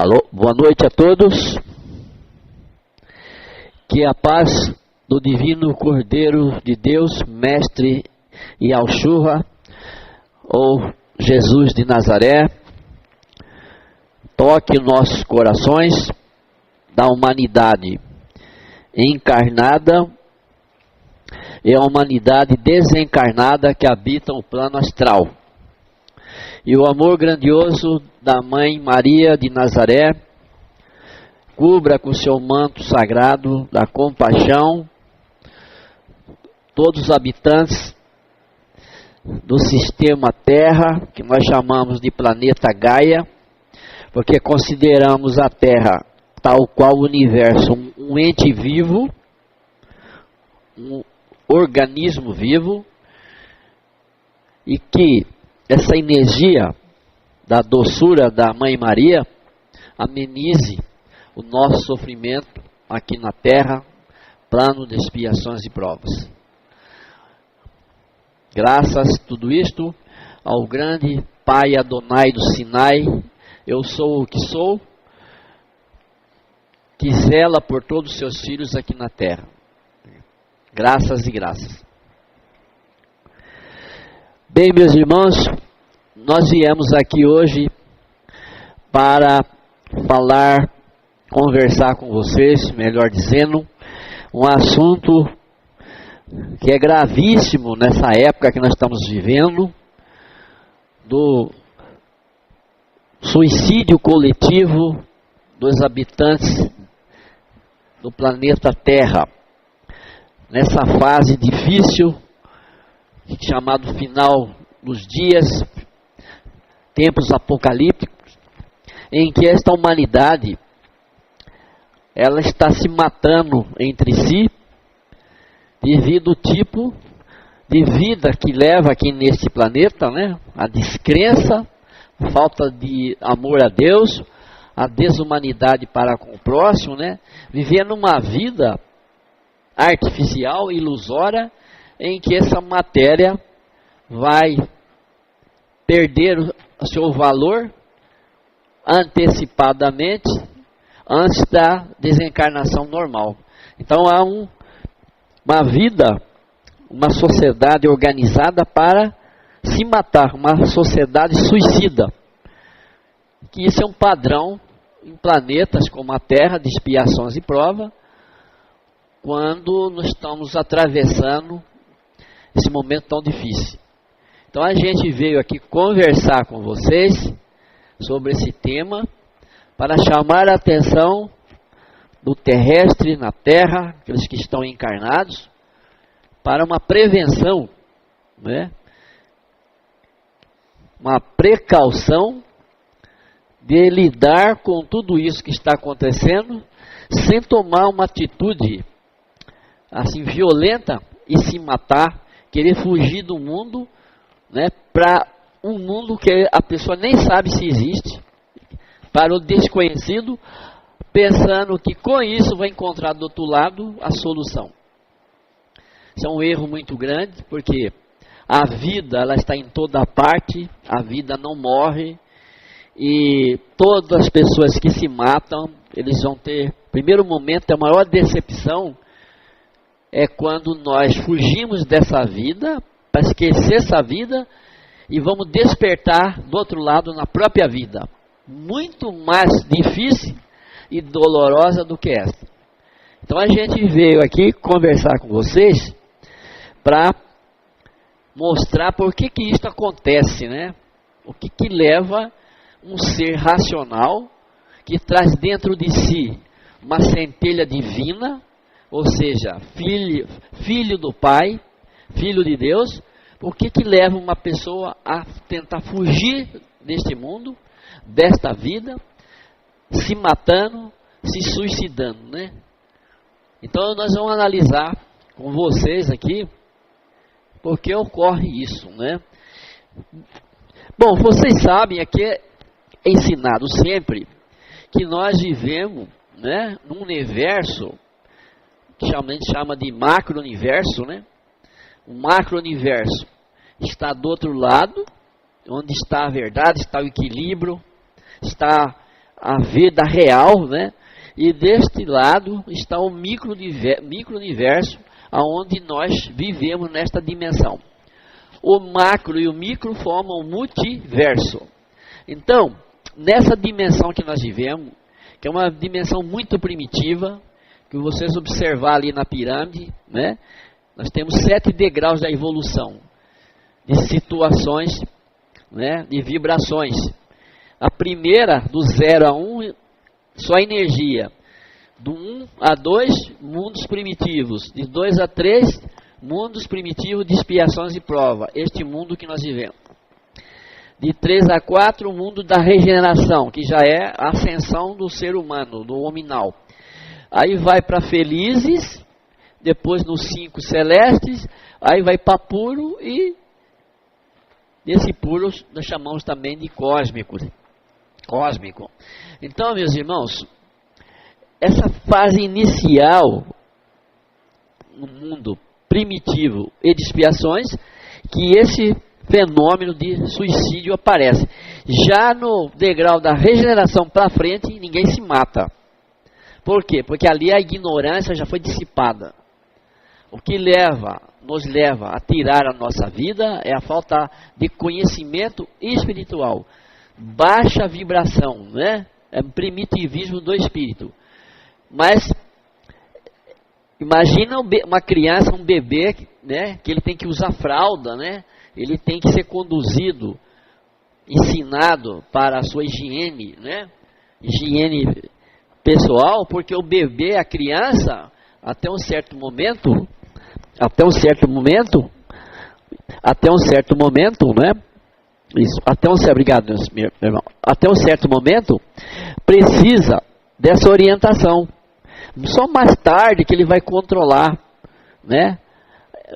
Alô, boa noite a todos. Que a paz do divino Cordeiro de Deus, Mestre Yahshua, ou Jesus de Nazaré, toque nossos corações da humanidade encarnada e a humanidade desencarnada que habita o plano astral. E o amor grandioso da Mãe Maria de Nazaré cubra com seu manto sagrado da compaixão todos os habitantes do sistema Terra, que nós chamamos de planeta Gaia, porque consideramos a Terra, tal qual o universo, um ente vivo, um organismo vivo, e que essa energia da doçura da Mãe Maria amenize o nosso sofrimento aqui na Terra, plano de expiações e provas. Graças a tudo isto ao grande Pai Adonai do Sinai, eu sou o que sou, que zela por todos os seus filhos aqui na Terra. Graças e graças. Bem, meus irmãos, nós viemos aqui hoje para conversar com vocês, melhor dizendo, um assunto que é gravíssimo nessa época que nós estamos vivendo, do suicídio coletivo dos habitantes do planeta Terra, nessa fase difícil, chamado final dos dias, tempos apocalípticos, em que esta humanidade ela está se matando entre si devido ao tipo de vida que leva aqui neste planeta, né? A descrença, a falta de amor a Deus, a desumanidade para com o próximo, né? Vivendo uma vida artificial, ilusória, em que essa matéria vai perder o seu valor antecipadamente antes da desencarnação normal. Então há uma vida, uma sociedade organizada para se matar, uma sociedade suicida. Que isso é um padrão em planetas como a Terra, de expiações e prova, quando nós estamos atravessando esse momento tão difícil. Então a gente veio aqui conversar com vocês sobre esse tema para chamar a atenção do terrestre na Terra, aqueles que estão encarnados, para uma prevenção, né? Uma precaução de lidar com tudo isso que está acontecendo, sem tomar uma atitude assim violenta e se matar, querer fugir do mundo, né, para um mundo que a pessoa nem sabe se existe, para o desconhecido, pensando que com isso vai encontrar do outro lado a solução. Isso é um erro muito grande, porque a vida ela está em toda parte, a vida não morre, e todas as pessoas que se matam, eles vão ter, primeiro momento, a maior decepção é quando nós fugimos dessa vida, para esquecer essa vida, e vamos despertar do outro lado na própria vida. Muito mais difícil e dolorosa do que essa. Então a gente veio aqui conversar com vocês para mostrar por que isso acontece, né? O que leva um ser racional, que traz dentro de si uma centelha divina, ou seja, filho do Pai, filho de Deus, por que leva uma pessoa a tentar fugir deste mundo, desta vida, se matando, se suicidando, né? Então nós vamos analisar com vocês aqui por que ocorre isso, né? Bom, vocês sabem, aqui é ensinado sempre que nós vivemos, né, num universo que a gente chama de macro-universo, né? O macro-universo está do outro lado, onde está a verdade, está o equilíbrio, está a vida real, né? E deste lado está o micro-universo, aonde nós vivemos nesta dimensão. O macro e o micro formam o multiverso. Então, nessa dimensão que nós vivemos, que é uma dimensão muito primitiva, que vocês observar ali na pirâmide, né? Nós temos 7 degraus da evolução, de situações, né? De vibrações. A primeira, do 0 a 1, só energia. Do 1 a 2, mundos primitivos. De 2 a 3, mundos primitivos de expiações e prova. Este mundo que nós vivemos. De 3 a 4, o mundo da regeneração, que já é a ascensão do ser humano, do hominal. Aí vai para felizes, depois nos 5 celestes, aí vai para puro e desse puro nós chamamos também de cósmico. Então, meus irmãos, essa fase inicial no mundo primitivo e de expiações, que esse fenômeno de suicídio aparece. Já no degrau da regeneração para frente, ninguém se mata. Por quê? Porque ali a ignorância já foi dissipada. O que nos leva a tirar a nossa vida é a falta de conhecimento espiritual. Baixa vibração, né? É primitivismo do espírito. Mas imagina uma criança, um bebê, né? Que ele tem que usar fralda, né? Ele tem que ser conduzido, ensinado para a sua higiene, né? Higiene pessoal, porque o bebê, a criança, até um certo momento, né? Isso, obrigado, meu irmão. Até um certo momento, precisa dessa orientação. Só mais tarde que ele vai controlar, né?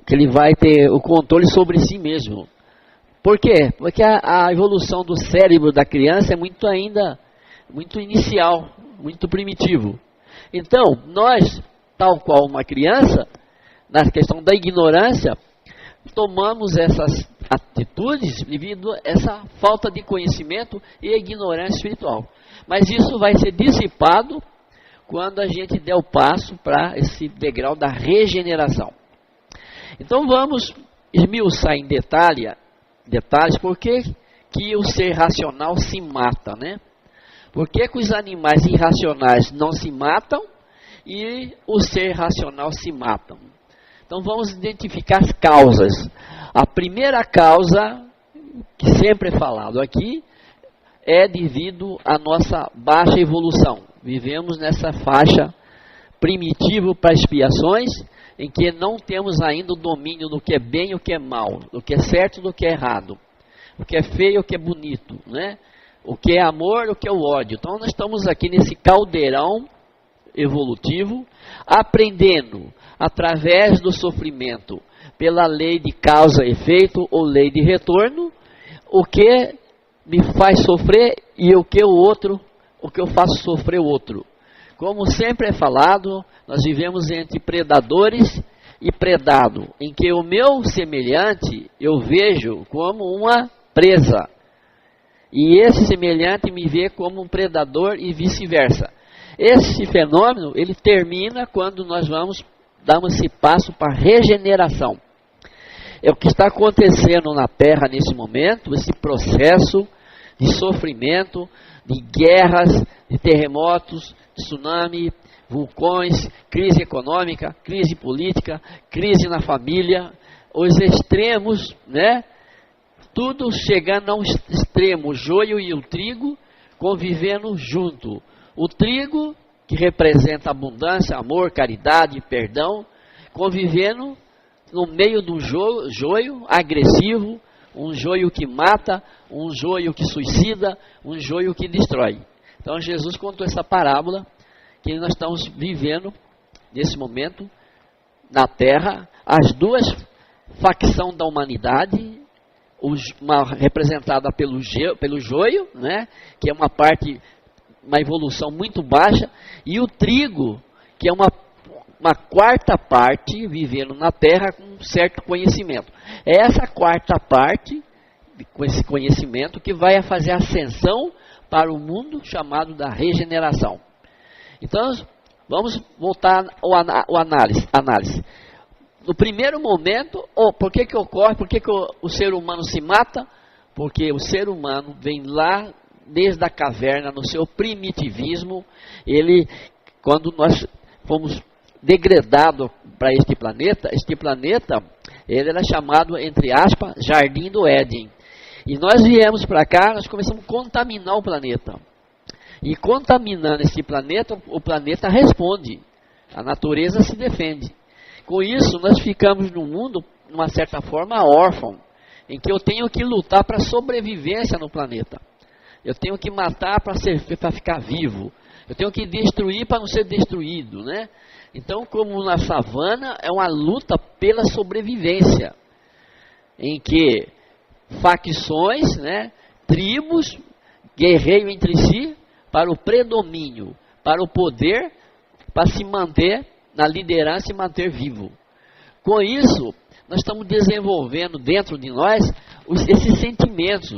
Que ele vai ter o controle sobre si mesmo. Por quê? Porque a evolução do cérebro da criança é muito inicial, muito primitivo. Então, nós, tal qual uma criança, na questão da ignorância, tomamos essas atitudes devido a essa falta de conhecimento e ignorância espiritual. Mas isso vai ser dissipado quando a gente der o passo para esse degrau da regeneração. Então vamos esmiuçar em detalhes por que o ser racional se mata, né? Por que os animais irracionais não se matam e o ser racional se matam? Então vamos identificar as causas. A primeira causa, que sempre é falado aqui, é devido à nossa baixa evolução. Vivemos nessa faixa primitivo para expiações, em que não temos ainda o domínio do que é bem e o que é mal, do que é certo e do que é errado, o que é feio e o que é bonito, né? O que é amor e o que é o ódio. Então nós estamos aqui nesse caldeirão evolutivo, aprendendo através do sofrimento, pela lei de causa e efeito ou lei de retorno, o que me faz sofrer e o que eu faço sofrer o outro. Como sempre é falado, nós vivemos entre predadores e predado, em que o meu semelhante eu vejo como uma presa, e esse semelhante me vê como um predador e vice-versa. Esse fenômeno, ele termina quando nós damos esse passo para a regeneração. É o que está acontecendo na Terra nesse momento, esse processo de sofrimento, de guerras, de terremotos, tsunami, vulcões, crise econômica, crise política, crise na família, os extremos, né? Tudo chegando a um extremo, o joio e o trigo convivendo junto. O trigo, que representa abundância, amor, caridade, perdão, convivendo no meio do joio agressivo, um joio que mata, um joio que suicida, um joio que destrói. Então Jesus contou essa parábola que nós estamos vivendo nesse momento na Terra, as duas facções da humanidade, uma representada pelo joio, né, que é uma evolução muito baixa, e o trigo, que é uma quarta parte vivendo na Terra com um certo conhecimento. É essa quarta parte, com esse conhecimento, que vai fazer a ascensão para o mundo chamado da regeneração. Então, vamos voltar ao análise. No primeiro momento, por que ocorre, por que o ser humano se mata? Porque o ser humano vem lá desde a caverna, no seu primitivismo, quando nós fomos degradados para este planeta, ele era chamado, entre aspas, Jardim do Éden. E nós viemos para cá, nós começamos a contaminar o planeta. E contaminando esse planeta, o planeta responde. A natureza se defende. Com isso, nós ficamos num mundo, de uma certa forma, órfão, em que eu tenho que lutar para a sobrevivência no planeta. Eu tenho que matar para ficar vivo. Eu tenho que destruir para não ser destruído, né? Então, como na savana, é uma luta pela sobrevivência, em que facções, né, tribos, guerreiam entre si para o predomínio, para o poder, para se manter na liderança e manter vivo. Com isso, nós estamos desenvolvendo dentro de nós esses sentimentos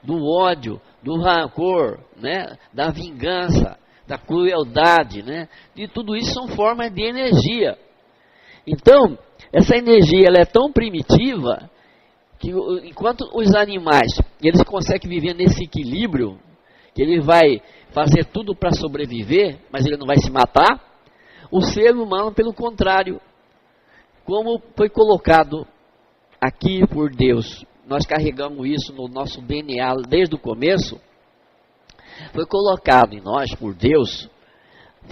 do ódio, do rancor, né, da vingança, da crueldade, né? E tudo isso são formas de energia. Então, essa energia ela é tão primitiva que enquanto os animais eles conseguem viver nesse equilíbrio, que ele vai fazer tudo para sobreviver, mas ele não vai se matar, o ser humano, pelo contrário, como foi colocado aqui por Deus, nós carregamos isso no nosso DNA desde o começo. Foi colocado em nós, por Deus,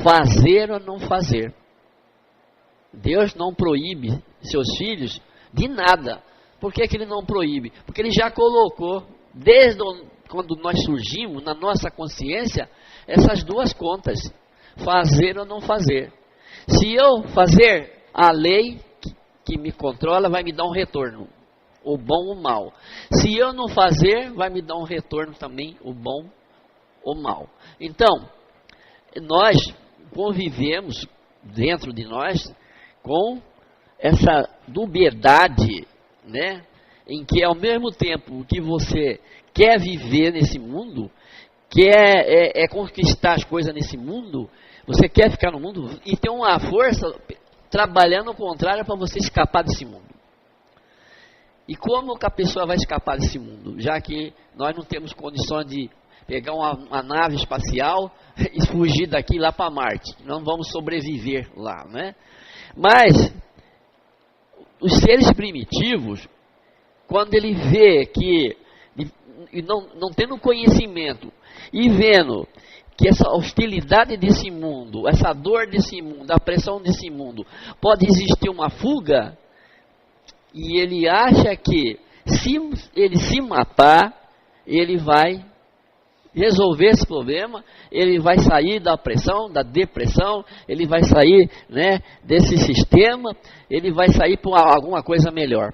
fazer ou não fazer. Deus não proíbe seus filhos de nada. Por que Ele não proíbe? Porque Ele já colocou, desde quando nós surgimos, na nossa consciência, essas duas contas. Fazer ou não fazer. Se eu fazer, a lei que me controla vai me dar um retorno. O bom ou o mal. Se eu não fazer, vai me dar um retorno também, o bom ou mal. Então, nós convivemos dentro de nós com essa dubiedade, né, em que ao mesmo tempo que você quer viver nesse mundo, quer conquistar as coisas nesse mundo, você quer ficar no mundo e tem uma força trabalhando ao contrário para você escapar desse mundo. E como que a pessoa vai escapar desse mundo? Já que nós não temos condições de pegar uma nave espacial e fugir daqui lá para Marte. Não vamos sobreviver lá, né? Mas os seres primitivos, quando ele vê que, não tendo conhecimento e vendo que essa hostilidade desse mundo, essa dor desse mundo, a pressão desse mundo, pode existir uma fuga, e ele acha que se ele se matar, ele vai resolver esse problema, ele vai sair da pressão, da depressão, ele vai sair, né, desse sistema, ele vai sair para alguma coisa melhor.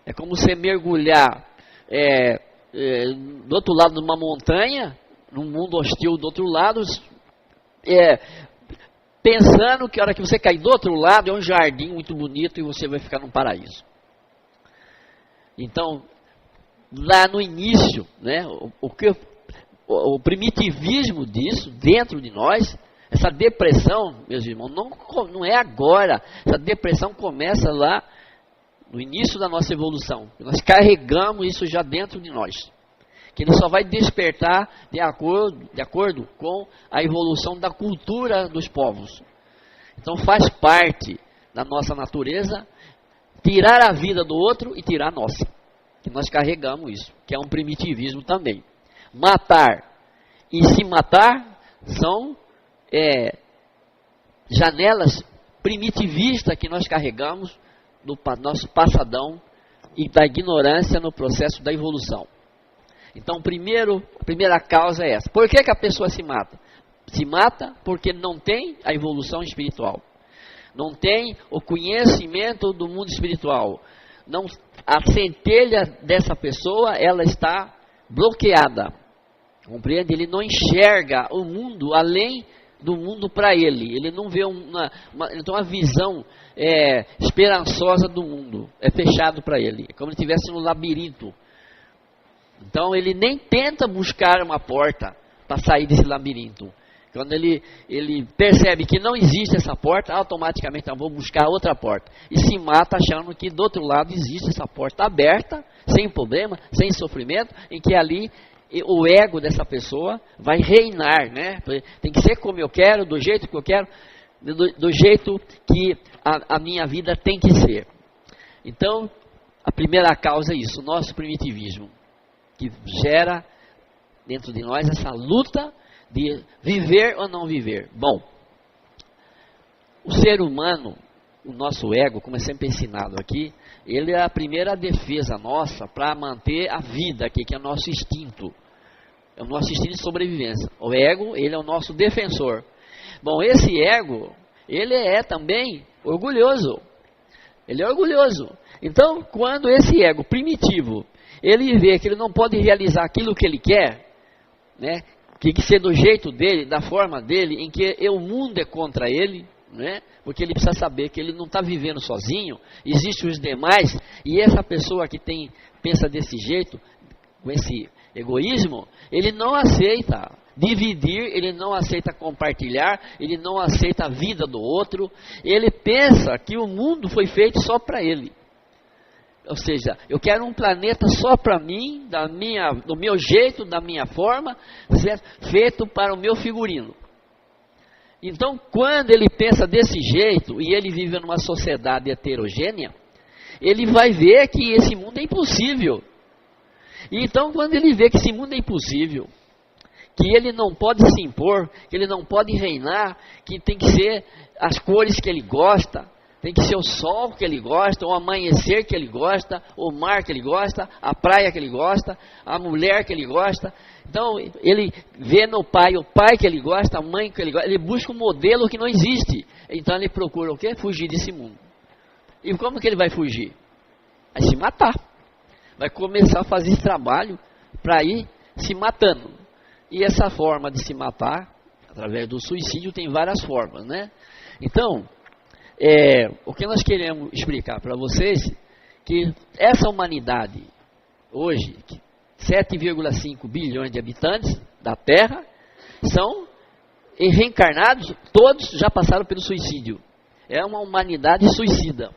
É como você mergulhar do outro lado de uma montanha, num mundo hostil do outro lado, pensando que a hora que você cair do outro lado é um jardim muito bonito e você vai ficar num paraíso. Então, lá no início, né, o primitivismo disso, dentro de nós, essa depressão, meus irmãos, não é agora. Essa depressão começa lá no início da nossa evolução. Nós carregamos isso já dentro de nós. Que ele só vai despertar de acordo com a evolução da cultura dos povos. Então faz parte da nossa natureza tirar a vida do outro e tirar a nossa. Que nós carregamos isso, que é um primitivismo também. Matar e se matar são janelas primitivistas que nós carregamos do nosso passadão e da ignorância no processo da evolução. Então, a primeira causa é essa. Por que a pessoa se mata? Se mata porque não tem a evolução espiritual. Não tem o conhecimento do mundo espiritual. A centelha dessa pessoa, ela está bloqueada. Compreende? Ele não enxerga o mundo além do mundo para ele. Ele não vê ele tem uma visão esperançosa do mundo. É fechado para ele. É como se estivesse no labirinto. Então ele nem tenta buscar uma porta para sair desse labirinto. Quando ele percebe que não existe essa porta, automaticamente eu vou buscar outra porta. E se mata achando que do outro lado existe essa porta aberta, sem problema, sem sofrimento, em que ali o ego dessa pessoa vai reinar, né? Tem que ser como eu quero, do jeito que eu quero, do jeito que a minha vida tem que ser. Então, a primeira causa é isso, o nosso primitivismo, que gera dentro de nós essa luta de viver ou não viver. Bom, o ser humano, o nosso ego, como é sempre ensinado aqui, ele é a primeira defesa nossa para manter a vida aqui, que é o nosso instinto. É o nosso instinto de sobrevivência. O ego, ele é o nosso defensor. Bom, esse ego, ele é também orgulhoso. Ele é orgulhoso. Então, quando esse ego primitivo, ele vê que ele não pode realizar aquilo que ele quer, né? Tem que ser do jeito dele, da forma dele, em que o mundo é contra ele, né? Porque ele precisa saber que ele não está vivendo sozinho, existem os demais, e essa pessoa que pensa desse jeito, com esse egoísmo, ele não aceita dividir, ele não aceita compartilhar, ele não aceita a vida do outro, ele pensa que o mundo foi feito só para ele. Ou seja, eu quero um planeta só para mim, do meu jeito, da minha forma, certo? Feito para o meu figurino. Então, quando ele pensa desse jeito, e ele vive numa sociedade heterogênea, ele vai ver que esse mundo é impossível. E então, quando ele vê que esse mundo é impossível, que ele não pode se impor, que ele não pode reinar, que tem que ser as cores que ele gosta, tem que ser o sol que ele gosta, o amanhecer que ele gosta, o mar que ele gosta, a praia que ele gosta, a mulher que ele gosta. Então, ele vê no pai o pai que ele gosta, a mãe que ele gosta, ele busca um modelo que não existe. Então, ele procura o quê? Fugir desse mundo. E como que ele vai fugir? Vai se matar. Vai começar a fazer esse trabalho para ir se matando. E essa forma de se matar, através do suicídio, tem várias formas, né? Então, o que nós queremos explicar para vocês, que essa humanidade, hoje, 7,5 bilhões de habitantes da Terra, são reencarnados, todos já passaram pelo suicídio. É uma humanidade suicida.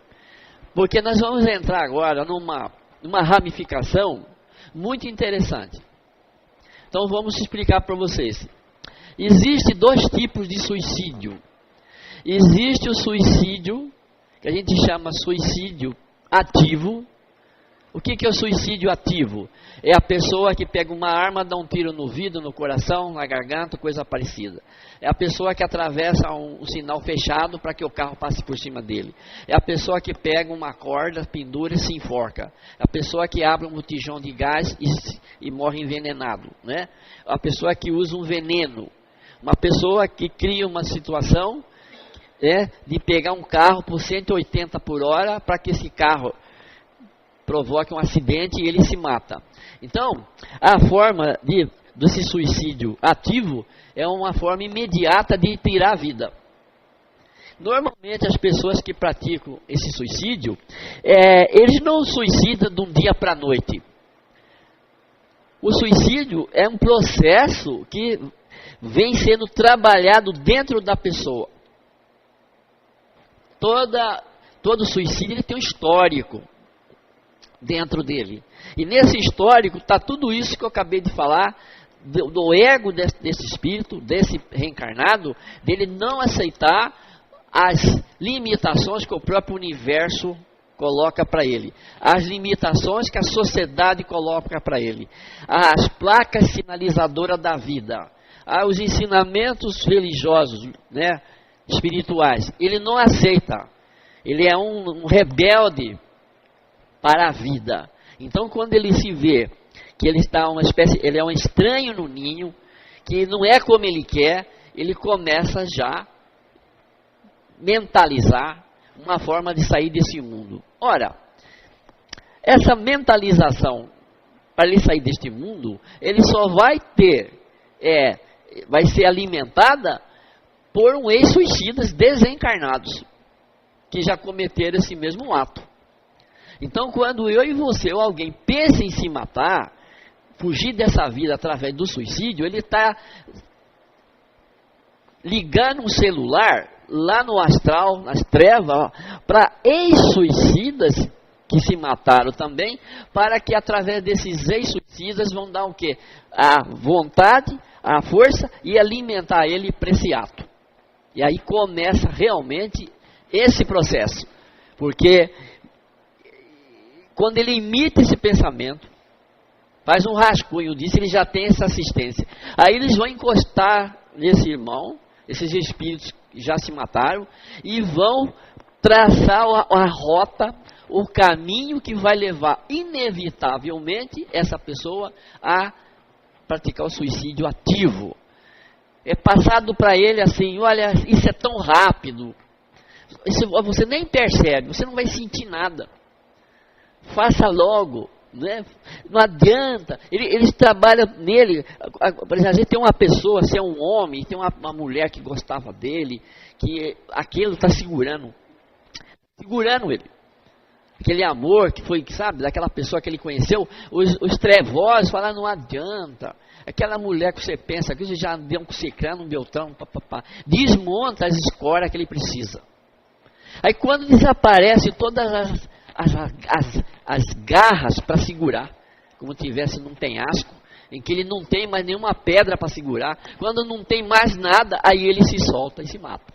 Porque nós vamos entrar agora numa ramificação muito interessante. Então vamos explicar para vocês. Existem dois tipos de suicídio. Existe o suicídio, que a gente chama suicídio ativo. O que é o suicídio ativo? É a pessoa que pega uma arma, dá um tiro no vidro, no coração, na garganta, coisa parecida. É a pessoa que atravessa um sinal fechado para que o carro passe por cima dele. É a pessoa que pega uma corda, pendura e se enforca. É a pessoa que abre um botijão de gás e morre envenenado, né? É a pessoa que usa um veneno. Uma pessoa que cria uma situação de pegar um carro por 180 por hora para que esse carro provoque um acidente e ele se mata. Então, a forma desse suicídio ativo é uma forma imediata de tirar a vida. Normalmente as pessoas que praticam esse suicídio, eles não suicidam de um dia para a noite. O suicídio é um processo que vem sendo trabalhado dentro da pessoa. Todo suicídio ele tem um histórico dentro dele. E nesse histórico está tudo isso que eu acabei de falar, do ego desse espírito, desse reencarnado, dele não aceitar as limitações que o próprio universo coloca para ele, as limitações que a sociedade coloca para ele, as placas sinalizadoras da vida, os ensinamentos religiosos, né, espirituais. Ele não aceita. Ele é um rebelde para a vida. Então, quando ele se vê que ele está ele é um estranho no ninho, que não é como ele quer, ele começa já mentalizar uma forma de sair desse mundo. Ora, essa mentalização para ele sair deste mundo, ele só vai vai ser alimentada por ex-suicidas desencarnados, que já cometeram esse mesmo ato. Então, quando eu e você ou alguém pensa em se matar, fugir dessa vida através do suicídio, ele está ligando um celular lá no astral, nas trevas, para ex-suicidas que se mataram também, para que através desses ex-suicidas vão dar o quê? A vontade, a força e alimentar ele para esse ato. E aí começa realmente esse processo. Porque quando ele imita esse pensamento, faz um rascunho disso, ele já tem essa assistência. Aí eles vão encostar nesse irmão, esses espíritos que já se mataram, e vão traçar a rota, o caminho que vai levar inevitavelmente essa pessoa a praticar o suicídio ativo. É passado para ele assim, olha, isso é tão rápido, você nem percebe, você não vai sentir nada. Faça logo, né? Não adianta. Eles trabalham nele. Por exemplo, a gente tem uma pessoa, se é um homem, tem uma mulher que gostava dele, que aquilo está segurando ele. Aquele amor que foi, sabe, daquela pessoa que ele conheceu, os trevosos falaram, não adianta. Aquela mulher que você pensa, que você já deu um ciclano, um beltrão, papapá. Desmonta as escórias que ele precisa. Aí quando desaparece todas as garras para segurar, como tivesse num penhasco, em que ele não tem mais nenhuma pedra para segurar, quando não tem mais nada, aí ele se solta e se mata.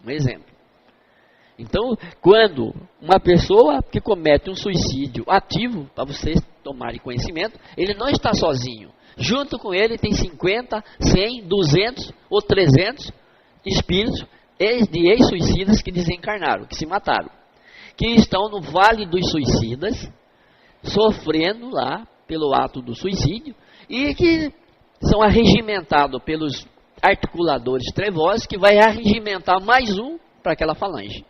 Um exemplo. Então, quando uma pessoa que comete um suicídio ativo, para vocês tomarem conhecimento, ele não está sozinho. Junto com ele tem 50, 100, 200 ou 300 espíritos de ex-suicidas que desencarnaram, que se mataram, que estão no Vale dos Suicidas, sofrendo lá pelo ato do suicídio, e que são arregimentados pelos articuladores trevosos, que vai arregimentar mais um para aquela falange.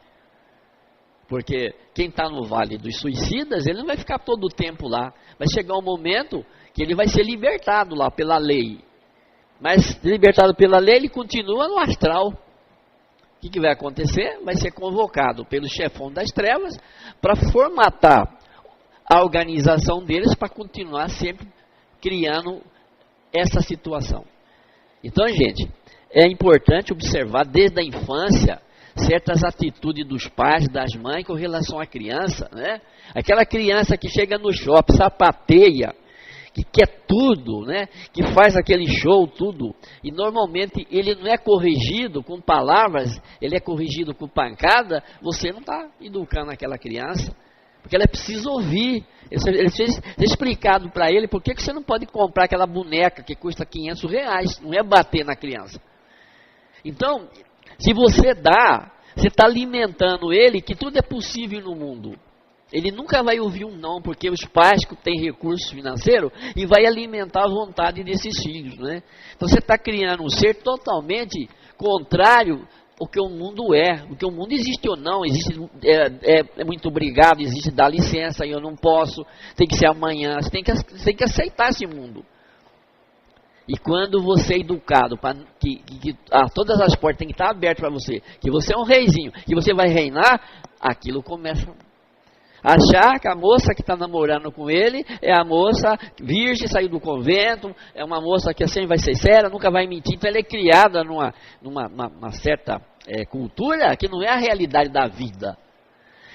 Porque quem está no Vale dos Suicidas, ele não vai ficar todo o tempo lá. Vai chegar um momento que ele vai ser libertado lá pela lei. Mas libertado pela lei, ele continua no astral. O que vai acontecer? Vai ser convocado pelo chefão das trevas para formatar a organização deles para continuar sempre criando essa situação. Então, gente, é importante observar desde a infância certas atitudes dos pais, das mães com relação à criança, né? Aquela criança que chega no shopping, sapateia, que quer tudo, né? Que faz aquele show, tudo. E normalmente ele não é corrigido com palavras, ele é corrigido com pancada. Você não está educando aquela criança, porque ela precisa ouvir. Ele fez explicado para ele por que você não pode comprar aquela boneca que custa R$500, não é bater na criança. Então, se você dá, você está alimentando ele que tudo é possível no mundo. Ele nunca vai ouvir um não, porque os pais que têm recurso financeiro e vai alimentar a vontade desses filhos, né? Então você está criando um ser totalmente contrário ao que o mundo é. O que o mundo existe ou não, existe é muito obrigado, existe dá licença, eu não posso, tem que ser amanhã, você tem que aceitar esse mundo. E quando você é educado, todas as portas têm que estar abertas para você, que você é um reizinho, que você vai reinar, aquilo começa a achar que a moça que está namorando com ele é a moça virgem, saiu do convento, é uma moça que assim vai ser séria, nunca vai mentir. Então ela é criada numa certa cultura que não é a realidade da vida.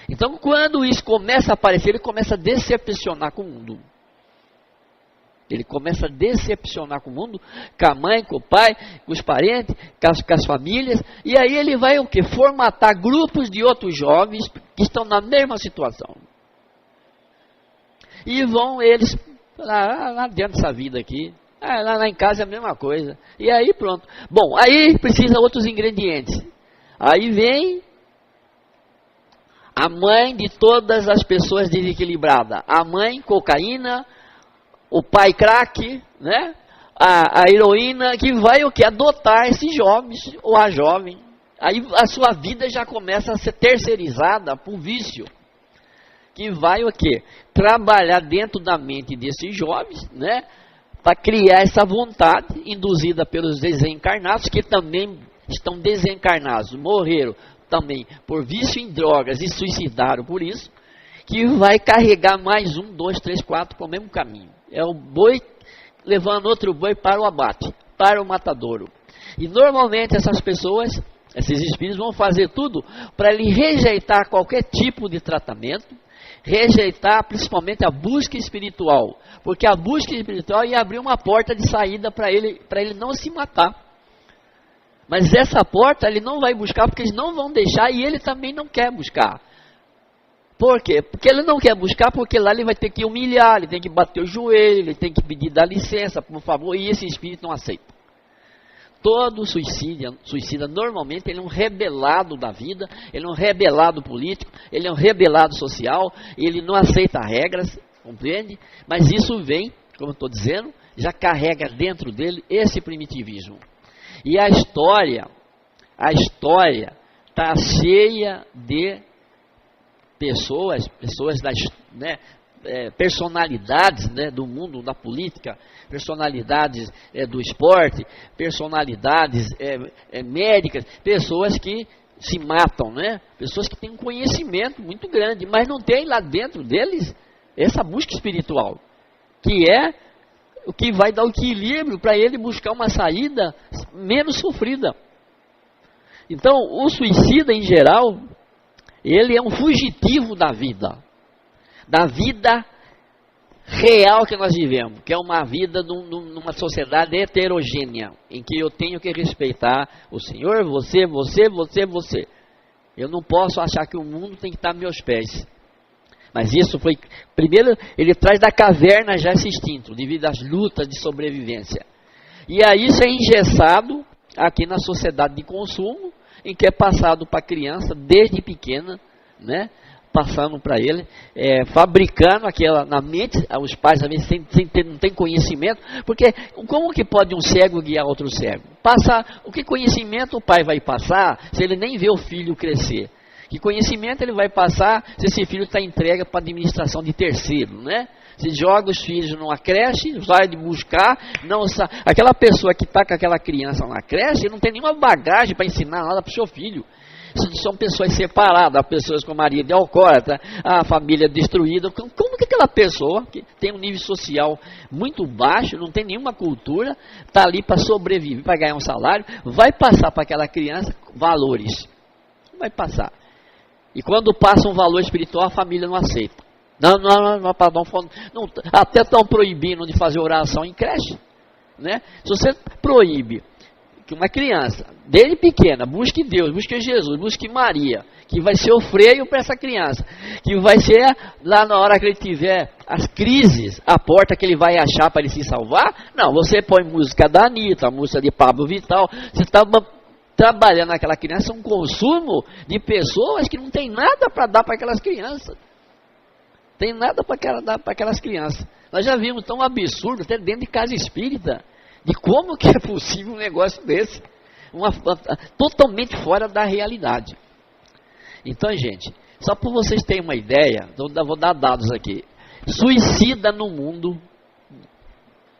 Então quando isso começa a aparecer, ele começa a decepcionar com o mundo. Ele começa a decepcionar com o mundo, com a mãe, com o pai, com os parentes, com as famílias. E aí ele vai o quê? Formatar grupos de outros jovens que estão na mesma situação. E vão eles falar, não adianta essa vida aqui. Lá em casa é a mesma coisa. E aí pronto. Bom, aí precisa outros ingredientes. Aí vem a mãe de todas as pessoas desequilibradas. A mãe, cocaína, o pai crack, né? A heroína que vai o que? Adotar esses jovens ou a jovem. Aí a sua vida já começa a ser terceirizada por vício. Que vai o que? Trabalhar dentro da mente desses jovens, né? Para criar essa vontade induzida pelos desencarnados, que também estão desencarnados, morreram também por vício em drogas e suicidaram por isso. que vai carregar mais 1, 2, 3, 4 para o mesmo caminho. É o boi levando outro boi para o abate, para o matadouro. E normalmente essas pessoas, esses espíritos vão fazer tudo para ele rejeitar qualquer tipo de tratamento, rejeitar principalmente a busca espiritual, porque a busca espiritual ia abrir uma porta de saída para ele não se matar. Mas essa porta ele não vai buscar porque eles não vão deixar e ele também não quer buscar. Por quê? Porque ele não quer buscar, porque lá ele vai ter que humilhar, ele tem que bater o joelho, ele tem que pedir dá licença, por favor, e esse espírito não aceita. Todo suicida normalmente ele é um rebelado da vida, ele é um rebelado político, ele é um rebelado social, ele não aceita regras, compreende? Mas isso vem, como eu estou dizendo, já carrega dentro dele esse primitivismo. E a história está cheia de pessoas personalidades do mundo da política, personalidades do esporte, personalidades médicas, pessoas que se matam, pessoas que têm um conhecimento muito grande, mas não tem lá dentro deles essa busca espiritual, que é o que vai dar o equilíbrio para ele buscar uma saída menos sofrida. Então, o suicida em geral, ele é um fugitivo da vida real que nós vivemos, que é uma vida numa sociedade heterogênea, em que eu tenho que respeitar o Senhor, você. Eu não posso achar que o mundo tem que estar aos meus pés. Mas isso foi, primeiro, ele traz da caverna já esse instinto, devido às lutas de sobrevivência. E aí isso é engessado aqui na sociedade de consumo, em que é passado para a criança desde pequena, passando para ele, fabricando aquela na mente, os pais às vezes não têm conhecimento, porque como que pode um cego guiar outro cego? O que conhecimento o pai vai passar se ele nem vê o filho crescer? Que conhecimento ele vai passar se esse filho está entregue para a administração de terceiro, Se joga os filhos numa creche, vai buscar, aquela pessoa que está com aquela criança na creche, não tem nenhuma bagagem para ensinar nada para o seu filho. São pessoas separadas, pessoas com marido de alcoólatra, a família destruída. Como que aquela pessoa, que tem um nível social muito baixo, não tem nenhuma cultura, está ali para sobreviver, para ganhar um salário, vai passar para aquela criança valores? Não vai passar. E quando passa um valor espiritual, a família não aceita. Não, até estão proibindo de fazer oração em creche. Se você proíbe que uma criança, desde pequena, busque Deus, busque Jesus, busque Maria, que vai ser o freio para essa criança, que vai ser lá na hora que ele tiver as crises, a porta que ele vai achar para ele se salvar. Não, você põe música da Anitta, música de Pablo Vittal, você está trabalhando naquela criança um consumo de pessoas que não tem nada para dar para aquelas crianças. Tem nada para dar para aquelas crianças. Nós já vimos tão absurdo, até dentro de casa espírita, de como que é possível um negócio desse. Totalmente fora da realidade. Então, gente, só para vocês terem uma ideia, vou dar dados aqui. Suicida no mundo,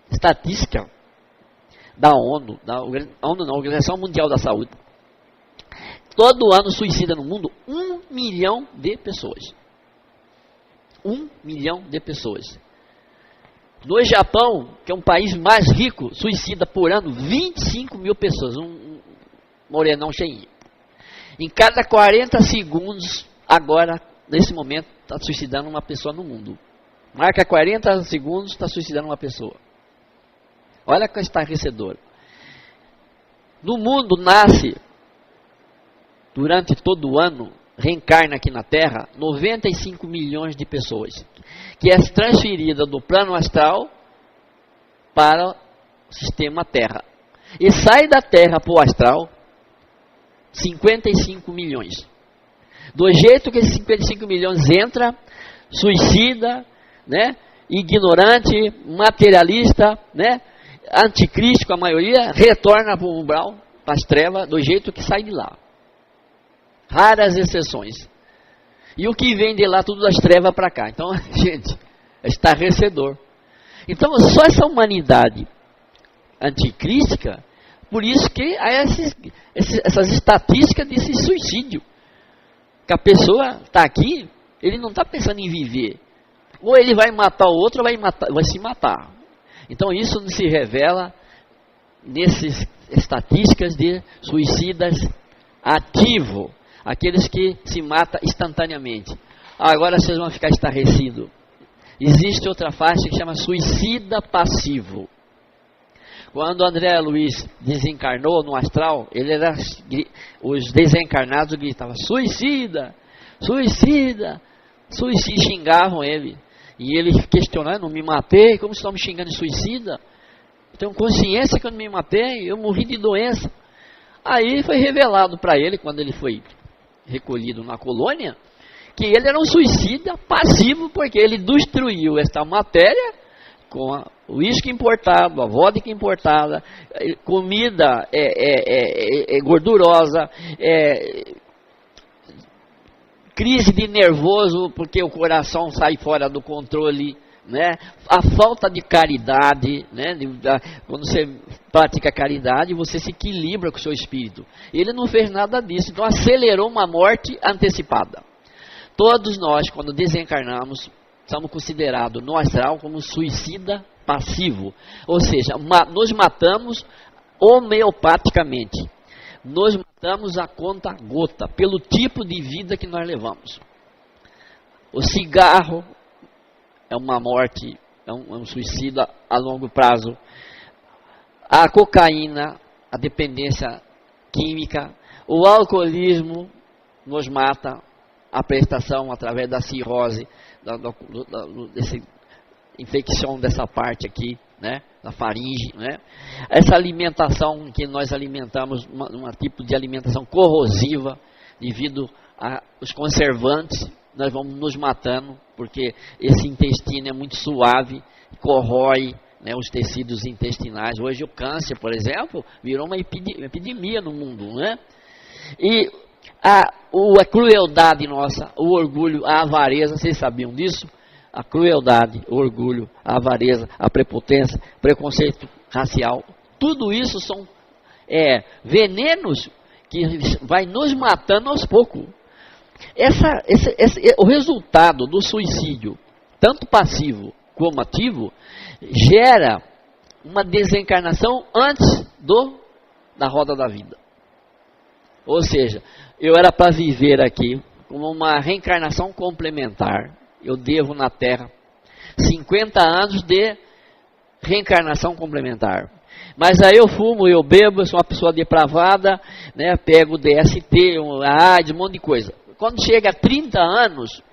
estatística da ONU, Organização Mundial da Saúde. Todo ano suicida no mundo 1 milhão de pessoas. 1 milhão de pessoas. No Japão, que é um país mais rico, suicida por ano 25 mil pessoas. Um morenão cheinho. Em cada 40 segundos, agora, nesse momento, está suicidando uma pessoa no mundo. Marca 40 segundos, está suicidando uma pessoa. Olha que estarrecedor. No mundo nasce, durante todo o ano, reencarna aqui na Terra, 95 milhões de pessoas, que é transferida do plano astral para o sistema Terra. E sai da Terra para o astral, 55 milhões. Do jeito que esses 55 milhões entra, suicida, ignorante, materialista, anticrístico a maioria, retorna para o umbral, para as trevas, do jeito que sai de lá. Raras exceções. E o que vem de lá, tudo das trevas para cá. Então, gente, é estarrecedor. Então, só essa humanidade anticrística, por isso que há essas estatísticas desse suicídio. Que a pessoa está aqui, Ele não está pensando em viver. Ou ele vai matar o outro, ou vai se matar. Então isso se revela nessas estatísticas de suicidas ativo, aqueles que se matam instantaneamente. Agora vocês vão ficar estarrecidos. Existe outra faixa que chama suicida passivo. Quando André Luiz desencarnou no astral, os desencarnados gritavam, suicida, suicida, suicida, xingavam ele. E ele questionando, não me matei, como estão me xingando de suicida? Eu tenho consciência que eu não me matei, eu morri de doença. Aí foi revelado para ele, quando ele foi recolhido na colônia, que ele era um suicida passivo, porque ele destruiu esta matéria com o uísque importado, a vodka importada, comida gordurosa, crise de nervoso, porque o coração sai fora do controle, né? A falta de caridade, né? Quando você pratica caridade, você se equilibra com o seu espírito. Ele não fez nada disso, então acelerou uma morte antecipada. Todos nós, quando desencarnamos, somos considerados no astral como suicida passivo. Ou seja, nos matamos homeopaticamente. Nos matamos a conta gota, pelo tipo de vida que nós levamos. O cigarro é uma morte, é um suicida a longo prazo. A cocaína, a dependência química. O alcoolismo nos mata. A prestação através da cirrose, dessa infecção dessa parte aqui, né, da faringe, né? Essa alimentação que nós alimentamos, um tipo de alimentação corrosiva, devido aos conservantes, nós vamos nos matando, porque esse intestino é muito suave, corrói, né, os tecidos intestinais. Hoje o câncer, por exemplo, virou uma epidemia no mundo, né? E a crueldade nossa, o orgulho, a avareza, vocês sabiam disso? A crueldade, o orgulho, a avareza, a prepotência, preconceito racial, tudo isso são venenos que vai nos matando aos poucos. O resultado do suicídio, tanto passivo como ativo, gera uma desencarnação antes da roda da vida. Ou seja, eu era para viver aqui como uma reencarnação complementar. Eu devo na Terra 50 anos de reencarnação complementar. Mas aí eu fumo, eu bebo, eu sou uma pessoa depravada, né, pego DST, AIDS, um monte de coisa. Quando chega a 30 anos,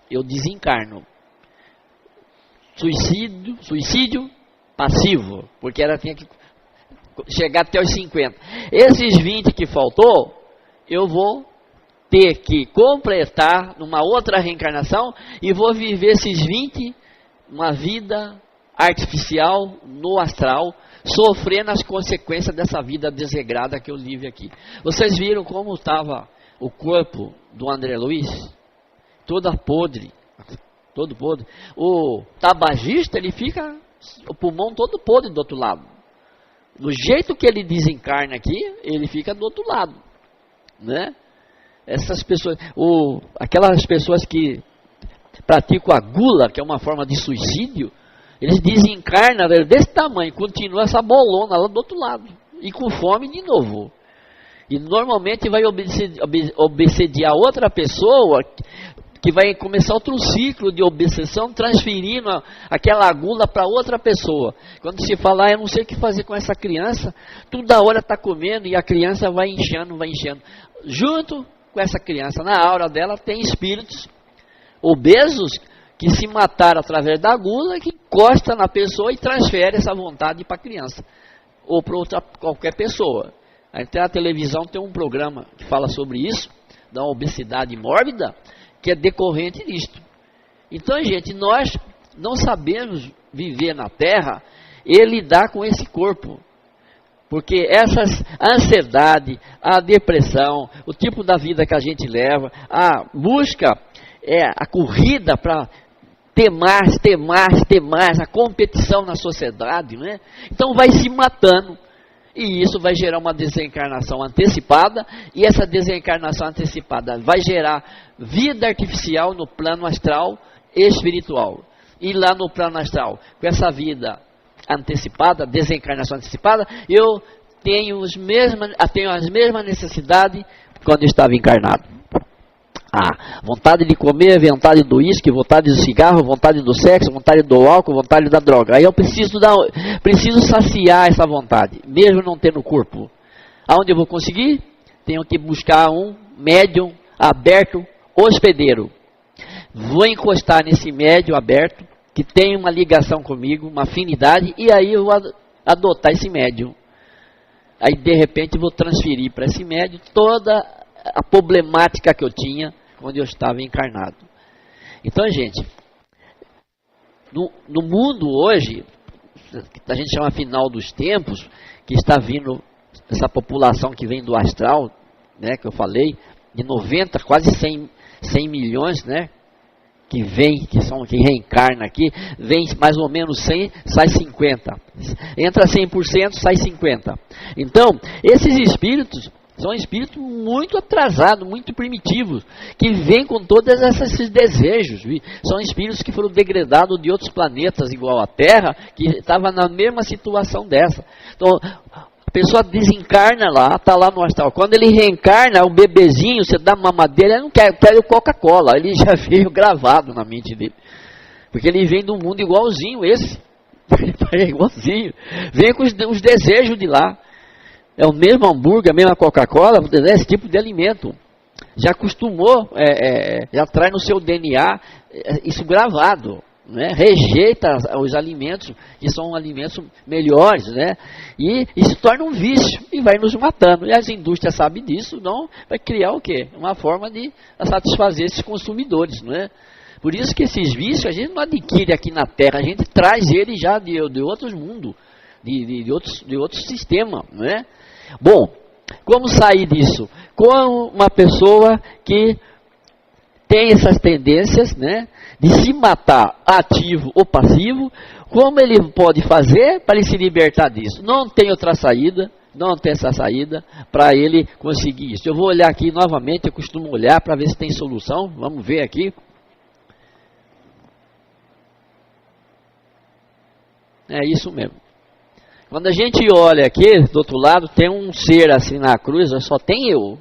eu desencarno. Suicídio passivo, porque tinha que chegar até os 50. Esses 20 que faltou, eu vou ter que completar numa outra reencarnação e vou viver esses 20, uma vida artificial no astral, sofrendo as consequências dessa vida desregrada que eu vivo aqui. Vocês viram como estava o corpo do André Luiz? Todo podre. O tabagista, ele fica, o pulmão todo podre do outro lado. Do jeito que ele desencarna aqui, ele fica do outro lado, né? Essas pessoas, aquelas pessoas que praticam a gula, que é uma forma de suicídio, eles desencarnam desse tamanho, continua essa bolona lá do outro lado, e com fome de novo. E normalmente vai obsediar outra pessoa, que vai começar outro ciclo de obsessão, transferindo aquela gula para outra pessoa. Quando se falar, eu não sei o que fazer com essa criança, toda hora está comendo e a criança vai inchando. Junto com essa criança, na aura dela, tem espíritos obesos que se mataram através da gula, que encosta na pessoa e transfere essa vontade para a criança, ou para qualquer pessoa. Até a televisão tem um programa que fala sobre isso, da obesidade mórbida, que é decorrente disto. Então, gente, nós não sabemos viver na Terra e lidar com esse corpo. Porque a ansiedade, a depressão, o tipo da vida que a gente leva, a busca, a corrida para ter mais, a competição na sociedade, né? Então vai se matando. E isso vai gerar uma desencarnação antecipada, e essa desencarnação antecipada vai gerar vida artificial no plano astral e espiritual. E lá no plano astral, com essa vida antecipada, desencarnação antecipada, eu tenho as mesmas necessidades quando eu estava encarnado. Vontade de comer, vontade do uísque, vontade do cigarro, vontade do sexo, vontade do álcool, vontade da droga. Aí eu preciso saciar essa vontade, mesmo não tendo corpo. Aonde eu vou conseguir? Tenho que buscar um médium aberto, hospedeiro. Vou encostar nesse médium aberto, que tem uma ligação comigo, uma afinidade, e aí eu vou adotar esse médium. Aí de repente vou transferir para esse médium toda a problemática que eu tinha quando eu estava encarnado. Então, gente, no mundo hoje, a gente chama final dos tempos, que está vindo essa população que vem do astral, né, que eu falei, de 90, quase 100 milhões, né, que reencarna aqui, vem mais ou menos 100, sai 50. Entra 100%, sai 50. Então, esses espíritos são espíritos muito atrasados, muito primitivos, que vêm com todos esses desejos. São espíritos que foram degradados de outros planetas igual à Terra, que estavam na mesma situação dessa. Então, a pessoa desencarna lá, está lá no astral. Quando ele reencarna, um bebezinho, você dá uma mamadeira, ele não quer o Coca-Cola. Ele já veio gravado na mente dele. Porque ele vem de um mundo igualzinho esse. Igualzinho. Vem com os desejos de lá. É o mesmo hambúrguer, a mesma Coca-Cola, esse tipo de alimento. Já acostumou, já traz no seu DNA isso gravado. Né? Rejeita os alimentos, que são alimentos melhores, né? E se torna um vício e vai nos matando. E as indústrias sabem disso, não vai criar o quê? Uma forma de satisfazer esses consumidores, não é? Por isso que esses vícios a gente não adquire aqui na Terra, a gente traz eles já de outros mundos, de outros sistemas, não é? Bom, como sair disso? Com uma pessoa que tem essas tendências, né, de se matar, ativo ou passivo, como ele pode fazer para ele se libertar disso? Não tem outra saída, não tem essa saída para ele conseguir isso. Eu vou olhar aqui novamente, eu costumo olhar para ver se tem solução, vamos ver aqui. É isso mesmo. Quando a gente olha aqui, do outro lado, tem um ser assim na cruz, só tem eu.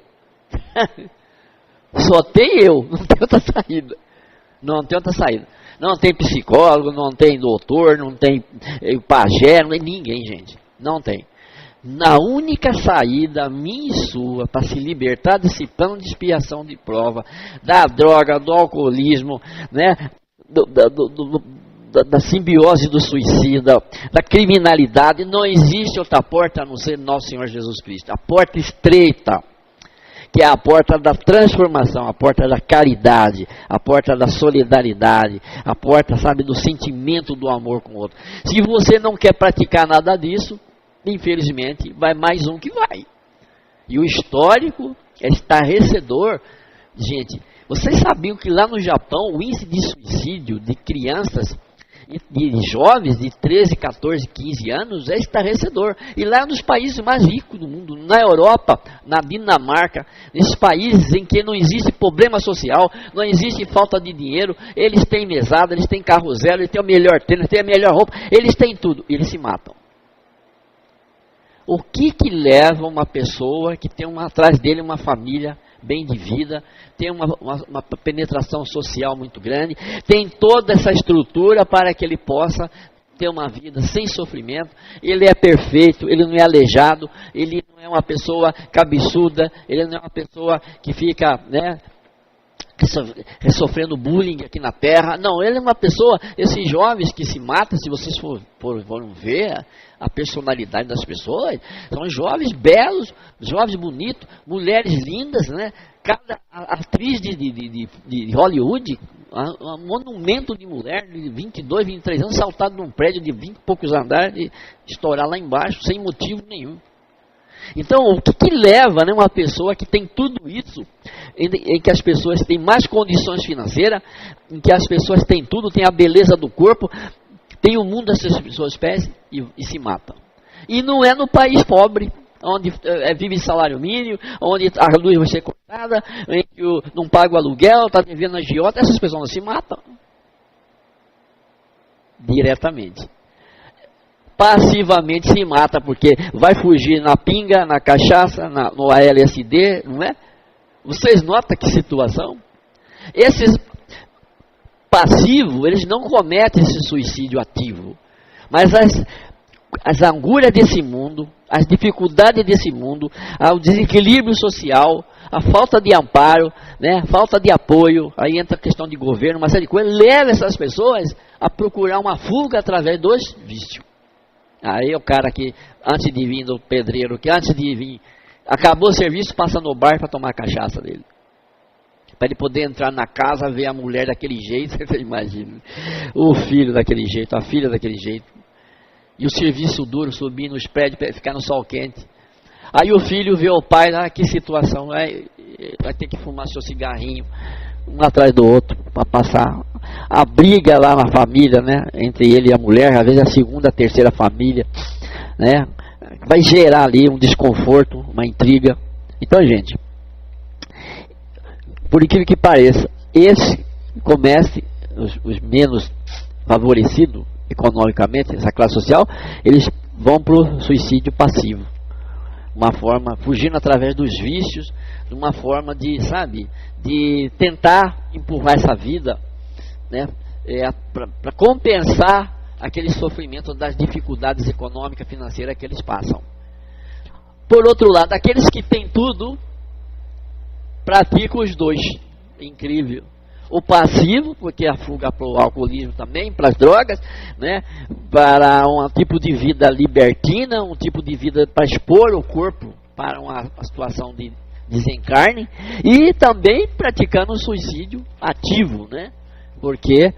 Só tem eu, não tem outra saída. Não tem outra saída. Não tem psicólogo, não tem doutor, não tem pajé, não tem ninguém, gente. Não tem. Na única saída, minha e sua, para se libertar desse plano de expiação de prova, da droga, do alcoolismo, né, da simbiose do suicida, da criminalidade, não existe outra porta a não ser nosso Senhor Jesus Cristo. A porta estreita, que é a porta da transformação, a porta da caridade, a porta da solidariedade, a porta, sabe, do sentimento do amor com o outro. Se você não quer praticar nada disso, infelizmente, vai mais um que vai. E o histórico é estarrecedor. Gente, vocês sabiam que lá no Japão, o índice de suicídio de crianças e de jovens de 13, 14, 15 anos é estarrecedor. E lá é um dos países mais ricos do mundo, na Europa, na Dinamarca, nesses países em que não existe problema social, não existe falta de dinheiro, eles têm mesada, eles têm carro zero, eles têm o melhor tênis, têm a melhor roupa, eles têm tudo, eles se matam. O que leva uma pessoa que tem atrás dele uma família bem de vida, tem uma penetração social muito grande, tem toda essa estrutura para que ele possa ter uma vida sem sofrimento, ele é perfeito, ele não é aleijado, ele não é uma pessoa cabeçuda, ele não é uma pessoa que fica, né, sofrendo bullying aqui na Terra. Não, ele é uma pessoa, esses jovens que se matam, se vocês forem ver a personalidade das pessoas, são jovens belos, jovens bonitos, mulheres lindas, né? Cada atriz de Hollywood, um monumento de mulher de 22, 23 anos, saltado num prédio de 20 e poucos andares e estourar lá embaixo, sem motivo nenhum. Então, o que leva, né, uma pessoa que tem tudo isso, em que as pessoas têm mais condições financeiras, em que as pessoas têm tudo, têm a beleza do corpo, tem o mundo dessas pessoas pés e se matam. E não é no país pobre, onde vive salário mínimo, onde a luz vai ser cortada, não paga o aluguel, está devendo agiota, essas pessoas não se matam. Diretamente. Passivamente se mata, porque vai fugir na pinga, na cachaça, no ALSD, não é? Vocês notam que situação? Esses passivos, eles não cometem esse suicídio ativo. Mas as angúrias desse mundo, as dificuldades desse mundo, o desequilíbrio social, a falta de amparo, né, a falta de apoio, aí entra a questão de governo, uma série de coisas, leva essas pessoas a procurar uma fuga através dos vícios. Aí o cara que, antes de vir do pedreiro, que antes de vir, acabou o serviço, passa no bar para tomar a cachaça dele. Para ele poder entrar na casa, ver a mulher daquele jeito, você imagina. O filho daquele jeito, a filha daquele jeito. E o serviço duro, subir nos prédios, ficar no sol quente. Aí o filho vê o pai, que situação, vai ter que fumar seu cigarrinho, um atrás do outro, para passar a briga lá na família, né, entre ele e a mulher, às vezes a segunda, a terceira família, né, vai gerar ali um desconforto, uma intriga. Então, gente, por incrível que pareça, esse comércio, os menos favorecidos economicamente, essa classe social, eles vão para o suicídio passivo. Uma forma, fugindo através dos vícios, de uma forma de, sabe, de tentar empurrar essa vida, né, para compensar aquele sofrimento das dificuldades econômicas, financeiras que eles passam. Por outro lado, aqueles que têm tudo, praticam os dois. Incrível. O passivo, porque a fuga para o alcoolismo também, para as drogas, né, para um tipo de vida libertina, um tipo de vida para expor o corpo para uma situação de desencarne, e também praticando o suicídio ativo, né, porque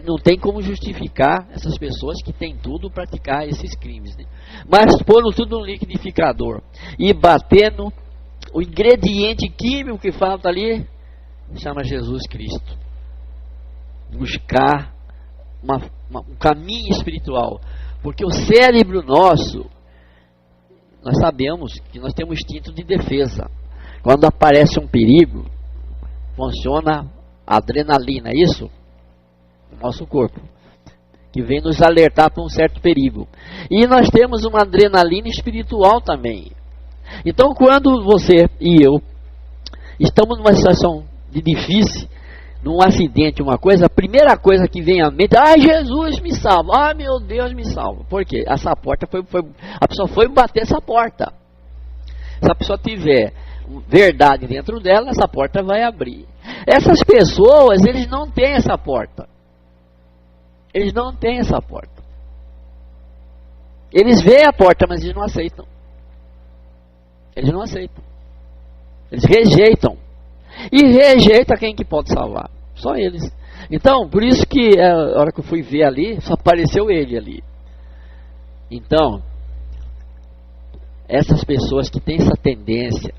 não tem como justificar essas pessoas que têm tudo praticar esses crimes, né? Mas pondo tudo no liquidificador e batendo o ingrediente químico que falta ali, chama Jesus Cristo. Buscar um caminho espiritual. Porque o cérebro nosso, nós sabemos que nós temos instinto de defesa. Quando aparece um perigo, funciona a adrenalina, isso? No nosso corpo. Que vem nos alertar para um certo perigo. E nós temos uma adrenalina espiritual também. Então, quando você e eu estamos numa situação de difícil, num acidente, uma coisa, a primeira coisa que vem à mente, Jesus me salva, meu Deus me salva. Por quê? Essa porta a pessoa foi bater essa porta. Se a pessoa tiver verdade dentro dela, essa porta vai abrir. Essas pessoas, eles não têm essa porta. Eles não têm essa porta. Eles veem a porta, mas eles não aceitam. Eles não aceitam. Eles rejeitam. E rejeita quem que pode salvar? Só eles. Então, por isso que a hora que eu fui ver ali, só apareceu ele ali. Então, essas pessoas que têm essa tendência,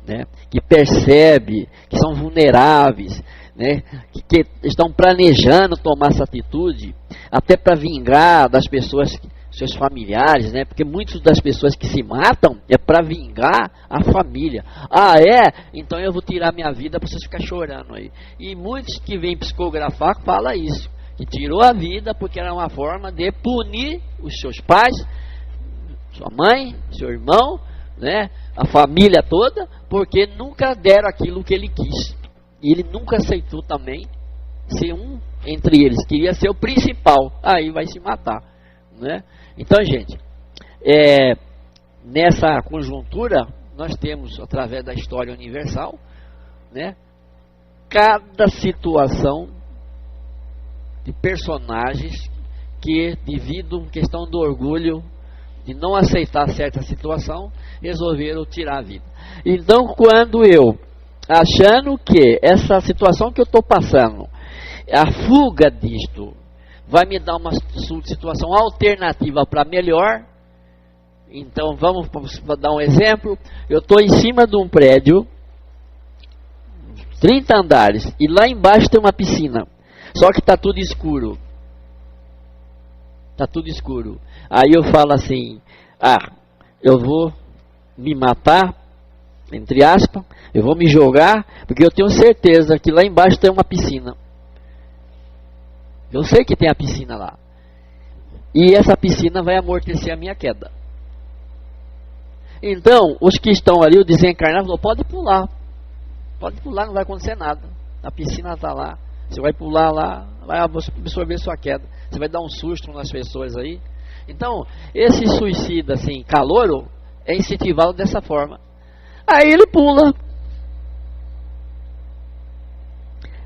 né, que percebe que são vulneráveis, né, que estão planejando tomar essa atitude, até para vingar das pessoas, seus familiares, né? Porque muitas das pessoas que se matam é para vingar a família. Então eu vou tirar minha vida para vocês ficarem chorando aí. E muitos que vêm psicografar falam isso, que tirou a vida porque era uma forma de punir os seus pais, sua mãe, seu irmão, né? A família toda, porque nunca deram aquilo que ele quis. E ele nunca aceitou também ser um entre eles, queria ser o principal. Aí vai se matar, né? Então, gente, nessa conjuntura, nós temos, através da história universal, né, cada situação de personagens que, devido à questão do orgulho, de não aceitar certa situação, resolveram tirar a vida. Então, quando eu, achando que essa situação que eu estou passando, a fuga disto vai me dar uma situação alternativa para melhor. Então vamos dar um exemplo. Eu estou em cima de um prédio, 30 andares, e lá embaixo tem uma piscina. Só que está tudo escuro. Está tudo escuro. Aí eu falo assim, eu vou me matar, entre aspas, eu vou me jogar, porque eu tenho certeza que lá embaixo tem uma piscina. Eu sei que tem a piscina lá. E essa piscina vai amortecer a minha queda. Então, os que estão ali, o desencarnado, falou, pode pular, não vai acontecer nada. A piscina está lá, você vai pular lá, vai absorver sua queda. Você vai dar um susto nas pessoas aí. Então, esse suicida, assim, calouro, é incentivado dessa forma. Aí ele pula.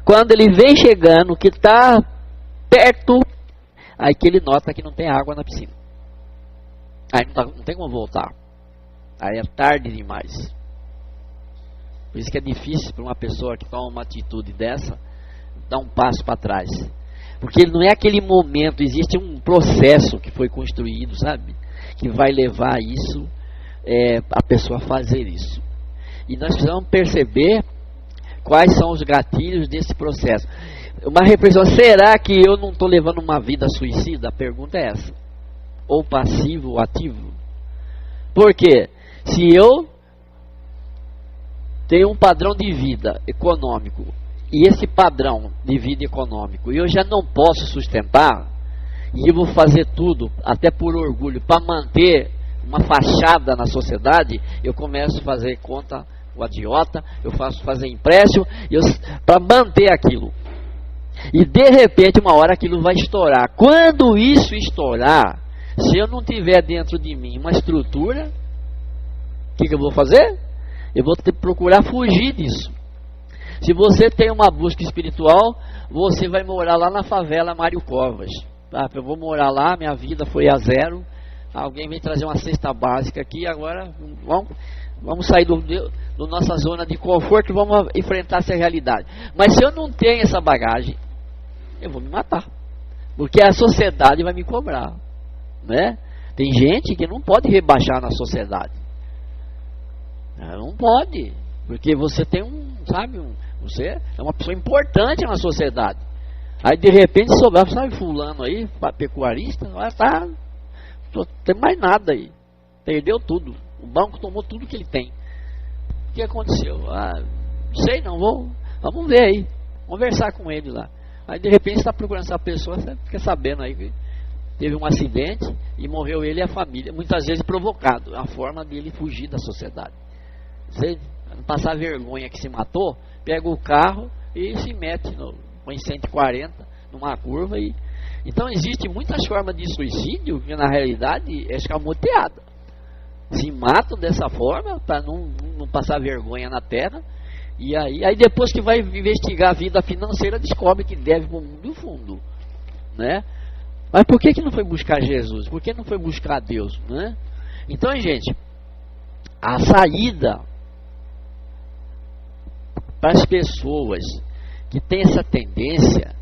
Quando ele vem chegando, que está perto, aí que ele nota que não tem água na piscina. Aí não tem como voltar. Aí é tarde demais. Por isso que é difícil para uma pessoa que toma uma atitude dessa, dar um passo para trás. Porque não é aquele momento, existe um processo que foi construído, sabe? Que vai levar isso, a pessoa a fazer isso. E nós precisamos perceber quais são os gatilhos desse processo. Uma reflexão, será que eu não estou levando uma vida suicida? A pergunta é essa. Ou passivo ou ativo. Por quê? Se eu tenho um padrão de vida econômico, e esse padrão de vida econômico eu já não posso sustentar, e eu vou fazer tudo, até por orgulho, para manter uma fachada na sociedade, eu começo a fazer conta o agiota, eu faço fazer empréstimo para manter aquilo. E de repente, uma hora aquilo vai estourar. Quando isso estourar, se eu não tiver dentro de mim uma estrutura, o que eu vou fazer? Eu vou ter que procurar fugir disso. Se você tem uma busca espiritual, você vai morar lá na favela Mário Covas. Eu vou morar lá, minha vida foi a zero. Alguém vem trazer uma cesta básica aqui, agora vamos sair do nossa zona de conforto e vamos enfrentar essa realidade. Mas se eu não tenho essa bagagem, eu vou me matar. Porque a sociedade vai me cobrar. Né? Tem gente que não pode rebaixar na sociedade. Não pode. Porque você tem você é uma pessoa importante na sociedade. Aí de repente sobrar, sabe, fulano aí, pecuarista, não tem mais nada aí. Perdeu tudo. O banco tomou tudo que ele tem. O que aconteceu? Não sei não, vamos ver aí. Conversar com ele lá. Aí de repente você está procurando essa pessoa, você fica sabendo aí que teve um acidente e morreu ele e a família. Muitas vezes provocado. É a forma dele fugir da sociedade. Você não passar vergonha que se matou, pega o carro e se mete em 140 numa curva. Então existe muitas formas de suicídio que na realidade é escamoteada. Se matam dessa forma para não passar vergonha na terra. E aí depois que vai investigar a vida financeira, descobre que deve para o mundo do fundo. Né? Mas por que não foi buscar Jesus? Por que não foi buscar Deus? Né? Então, gente, a saída para as pessoas que têm essa tendência,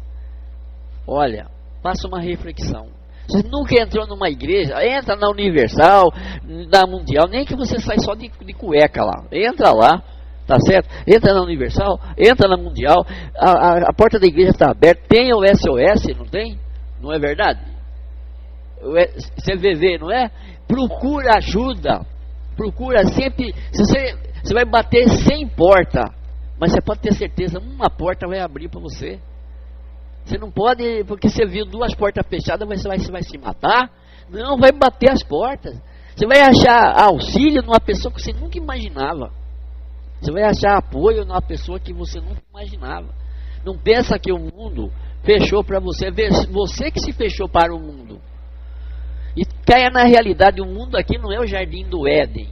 olha, faça uma reflexão. Você nunca entrou numa igreja, entra na Universal, na Mundial, nem que você saia só de cueca lá. Entra lá, tá certo? Entra na Universal, entra na Mundial, a porta da igreja está aberta, tem o SOS, não tem? Não é verdade? O CVV, não é? Procura ajuda, procura sempre, você vai bater 100 portas, mas você pode ter certeza, uma porta vai abrir para você. Você não pode, porque você viu 2 portas fechadas, você vai se matar. Não, vai bater as portas. Você vai achar auxílio numa pessoa que você nunca imaginava. Você vai achar apoio numa pessoa que você nunca imaginava. Não pensa que o mundo fechou para você. Você que se fechou para o mundo. E caia na realidade, o mundo aqui não é o jardim do Éden.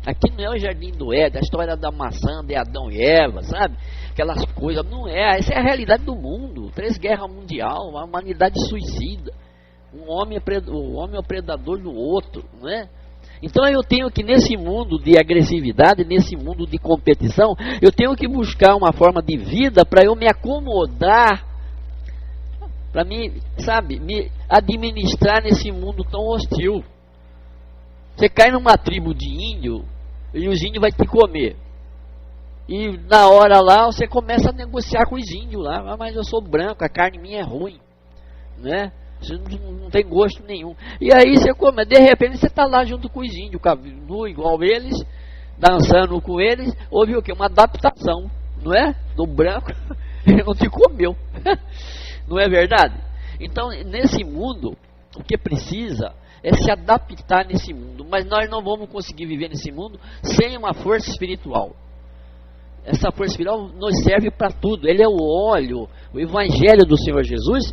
Aqui não é o jardim do Éden, a história da maçã de Adão e Eva, sabe? Aquelas coisas, não é. Essa é a realidade do mundo. 3 guerras mundiais, uma humanidade suicida. O homem é o predador do outro, não é? Então eu tenho que, nesse mundo de agressividade, nesse mundo de competição, eu tenho que buscar uma forma de vida para eu me acomodar, para me administrar nesse mundo tão hostil. Você cai numa tribo de índio e os índios vão te comer. E na hora lá você começa a negociar com os índios lá. Mas eu sou branco, a carne minha é ruim. Né? Isso não tem gosto nenhum. E aí você come, de repente você está lá junto com os índios, nu igual eles, dançando com eles, houve o quê? Uma adaptação, não é? Do branco, ele não te comeu. Não é verdade? Então, nesse mundo, o que precisa é se adaptar nesse mundo. Mas nós não vamos conseguir viver nesse mundo sem uma força espiritual. Essa força espiritual nos serve para tudo. Ele é o óleo, o Evangelho do Senhor Jesus,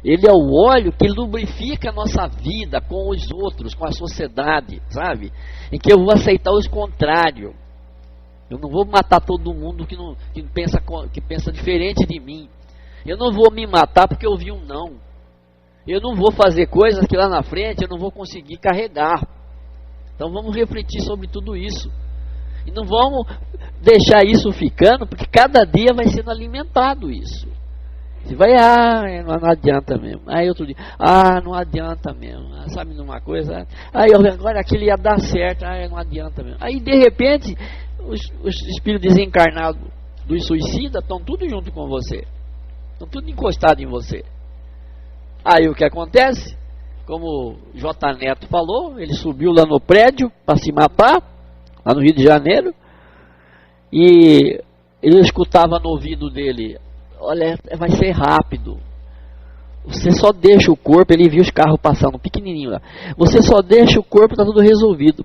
ele é o óleo que lubrifica a nossa vida com os outros, com a sociedade, sabe? Em que eu vou aceitar os contrários. Eu não vou matar todo mundo que pensa diferente de mim. Eu não vou me matar porque eu vi um não. Eu não vou fazer coisas que lá na frente eu não vou conseguir carregar. Então vamos refletir sobre tudo isso. E não vamos deixar isso ficando, porque cada dia vai sendo alimentado isso. Você vai, não adianta mesmo. Aí outro dia, não adianta mesmo. Sabe numa coisa? Aí agora aquilo ia dar certo, não adianta mesmo. Aí de repente, os espíritos desencarnados dos suicidas estão tudo junto com você. Estão tudo encostado em você. Aí o que acontece? Como o J. Neto falou, ele subiu lá no prédio para se matar, lá no Rio de Janeiro, e ele escutava no ouvido dele: olha, vai ser rápido. Você só deixa o corpo, ele viu os carros passando, pequenininho lá. Você só deixa o corpo, está tudo resolvido.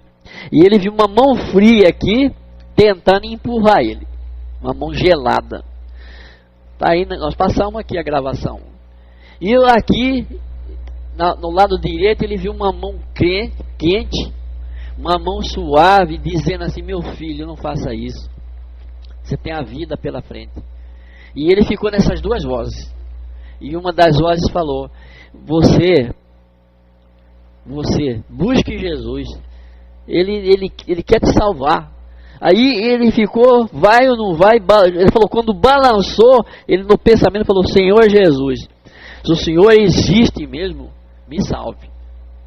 E ele viu uma mão fria aqui, tentando empurrar ele. Uma mão gelada. Tá aí, nós passamos aqui a gravação. E aqui, no lado direito, ele viu uma mão quente, uma mão suave, dizendo assim: meu filho, não faça isso. Você tem a vida pela frente. E ele ficou nessas duas vozes. E uma das vozes falou: você busque Jesus. Ele quer te salvar. Aí ele ficou, vai ou não vai? Ele falou, quando balançou, ele no pensamento falou: Senhor Jesus, se o Senhor existe mesmo, me salve.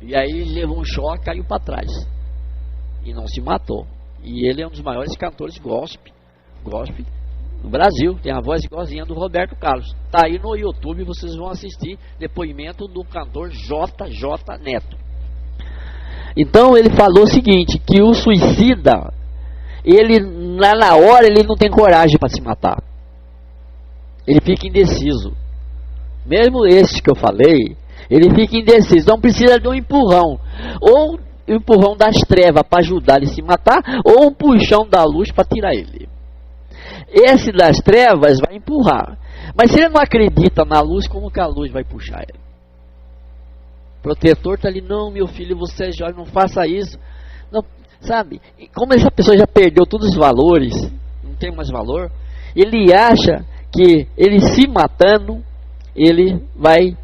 E aí ele levou um choque, caiu para trás. E não se matou. E ele é um dos maiores cantores gospel no Brasil. Tem a voz igualzinha do Roberto Carlos. Está aí no YouTube, vocês vão assistir depoimento do cantor J. Neto. Então ele falou o seguinte, que o suicida, ele na hora ele não tem coragem para se matar. Ele fica indeciso. Mesmo esse que eu falei, ele fica indeciso. Então precisa de um empurrão. Ou um empurrão das trevas para ajudar ele a se matar, ou um puxão da luz para tirar ele. Esse das trevas vai empurrar. Mas se ele não acredita na luz, como que a luz vai puxar ele? O protetor está ali: não, meu filho, você é jovem, não faça isso. Não, sabe? Como essa pessoa já perdeu todos os valores, não tem mais valor, ele acha que ele se matando, ele vai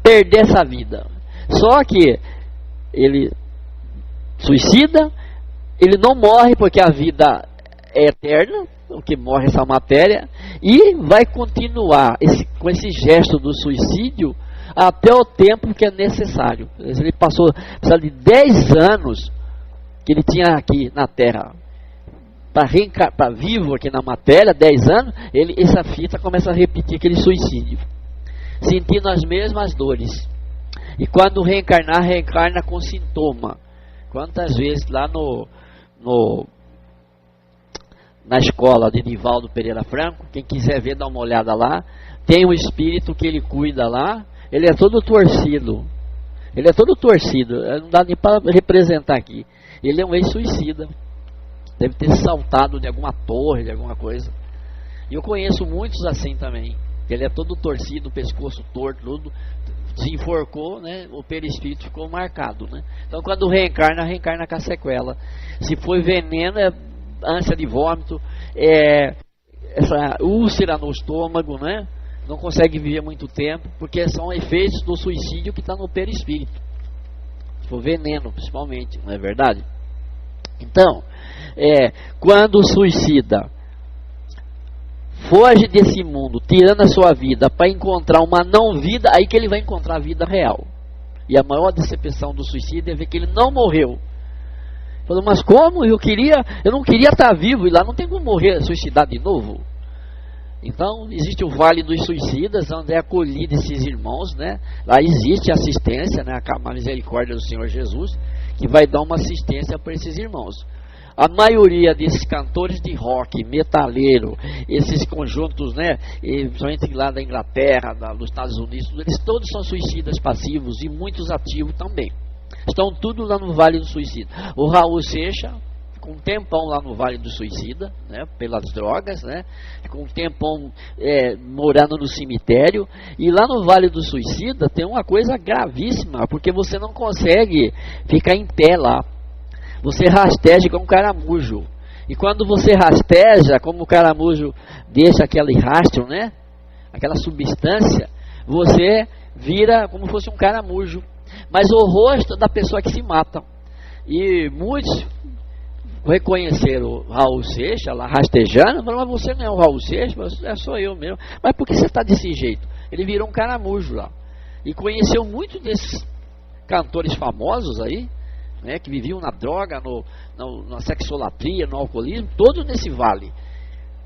perder essa vida. Só que ele suicida, ele não morre porque a vida é eterna, o que morre essa matéria, e vai continuar com esse gesto do suicídio até o tempo que é necessário. Ele precisa de 10 anos que ele tinha aqui na Terra para vivo aqui na matéria, 10 anos, essa fita começa a repetir aquele suicídio, sentindo as mesmas dores. E quando reencarnar, reencarna com sintoma. Quantas vezes lá na escola de Nivaldo Pereira Franco, quem quiser ver, dá uma olhada lá, tem um espírito que ele cuida lá, ele é todo torcido, não dá nem para representar aqui. Ele é um ex-suicida, deve ter saltado de alguma torre, de alguma coisa. E eu conheço muitos assim também, ele é todo torcido, o pescoço torto, tudo, se enforcou, né? O perispírito ficou marcado, né? Então quando reencarna com a sequela. Se foi veneno, é ânsia de vômito, essa úlcera no estômago, né? Não consegue viver muito tempo, porque são efeitos do suicídio que está no perispírito. Se for veneno, principalmente, não é verdade? Então, quando o suicida foge desse mundo, tirando a sua vida para encontrar uma não-vida, aí que ele vai encontrar a vida real. E a maior decepção do suicídio é ver que ele não morreu. Falou, mas como? Eu não queria estar vivo, e lá não tem como morrer, suicidar de novo. Então, existe o Vale dos Suicidas, onde é acolhido esses irmãos, né? Lá existe assistência, né? A misericórdia do Senhor Jesus, que vai dar uma assistência para esses irmãos. A maioria desses cantores de rock, metaleiro, esses conjuntos, né? Principalmente lá da Inglaterra, dos Estados Unidos, eles todos são suicidas passivos e muitos ativos também. Estão tudo lá no Vale do Suicida. O Raul Seixas ficou um tempão lá no Vale do Suicida, né, pelas drogas, né, ficou um tempão morando no cemitério, e lá no Vale do Suicida tem uma coisa gravíssima, porque você não consegue ficar em pé lá, você rasteja como um caramujo, e quando você rasteja, como o caramujo deixa aquele rastro, né, aquela substância, você vira como se fosse um caramujo, mas o rosto da pessoa que se mata, e muitos reconheceram o Raul Seixas lá rastejando, falaram, mas você não é o Raul Seixas, sou eu mesmo. Mas por que você está desse jeito? Ele virou um caramujo lá. E conheceu muito desses cantores famosos aí, né, que viviam na droga, na sexolatria, no alcoolismo, todo nesse vale.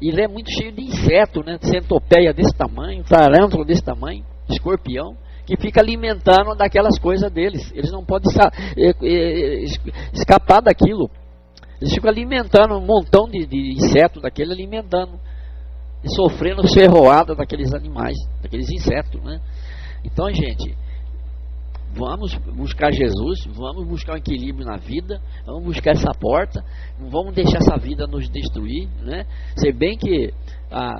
E ele é muito cheio de inseto, né, centopeia desse tamanho, tarântula desse tamanho, escorpião, que fica alimentando daquelas coisas deles. Eles não podem escapar daquilo. Eles ficam alimentando um montão de insetos daquele, alimentando e sofrendo ferroada daqueles animais, daqueles insetos, né? Então, gente, vamos buscar Jesus, vamos buscar um equilíbrio na vida, vamos buscar essa porta, não vamos deixar essa vida nos destruir, né? Se bem que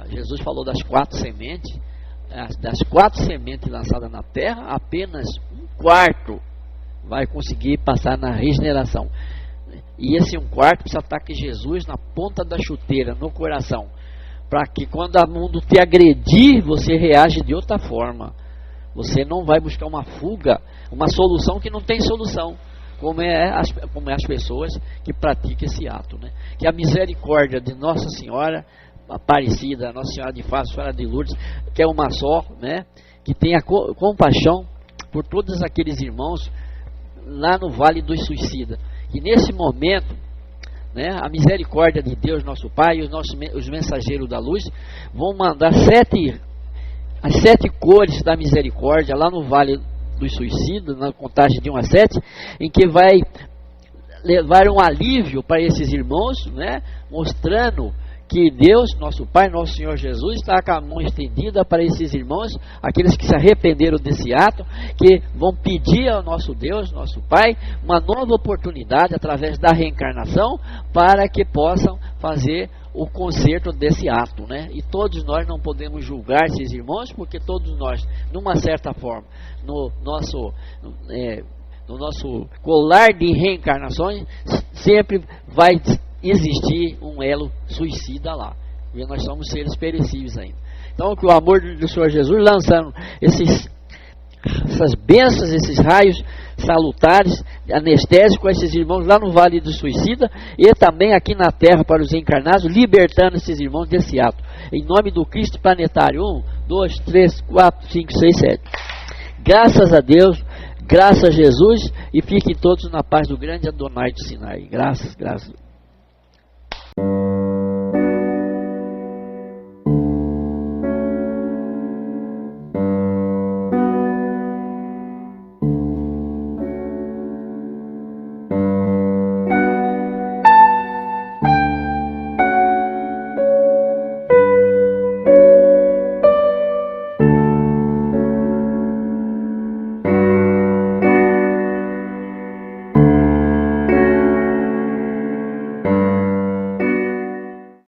Jesus falou das 4 sementes, das 4 sementes lançadas na terra, apenas 1/4 vai conseguir passar na regeneração. E esse 1/4 precisa estar com Jesus na ponta da chuteira, no coração, para que quando o mundo te agredir, você reage de outra forma. Você não vai buscar uma fuga, uma solução que não tem solução, como é as pessoas que praticam esse ato, né? Que a misericórdia de Nossa Senhora Aparecida, Nossa Senhora de Fátima, Senhora de Lourdes, que é uma só, né? Que tenha compaixão por todos aqueles irmãos lá no Vale dos Suicidas. E nesse momento, né, a misericórdia de Deus, nosso Pai, e os mensageiros da luz, vão mandar as 7 cores da misericórdia lá no Vale dos Suicidas, na contagem de 1 a 7, em que vai levar um alívio para esses irmãos, né, mostrando que Deus, nosso Pai, nosso Senhor Jesus, está com a mão estendida para esses irmãos, aqueles que se arrependeram desse ato, que vão pedir ao nosso Deus, nosso Pai, uma nova oportunidade através da reencarnação, para que possam fazer o conserto desse ato, né? E todos nós não podemos julgar esses irmãos, porque todos nós, numa certa forma, no nosso colar de reencarnações, sempre vai existir um elo suicida lá, porque nós somos seres perecíveis ainda. Então, que o amor do Senhor Jesus, lançando essas bênçãos, esses raios salutares, anestésicos a esses irmãos lá no Vale do Suicida, e também aqui na Terra para os encarnados, libertando esses irmãos desse ato. Em nome do Cristo planetário. 1, 2, 3, 4, 5, 6, 7. Graças a Deus, graças a Jesus, e fiquem todos na paz do grande Adonai do Sinai. Graças, graças.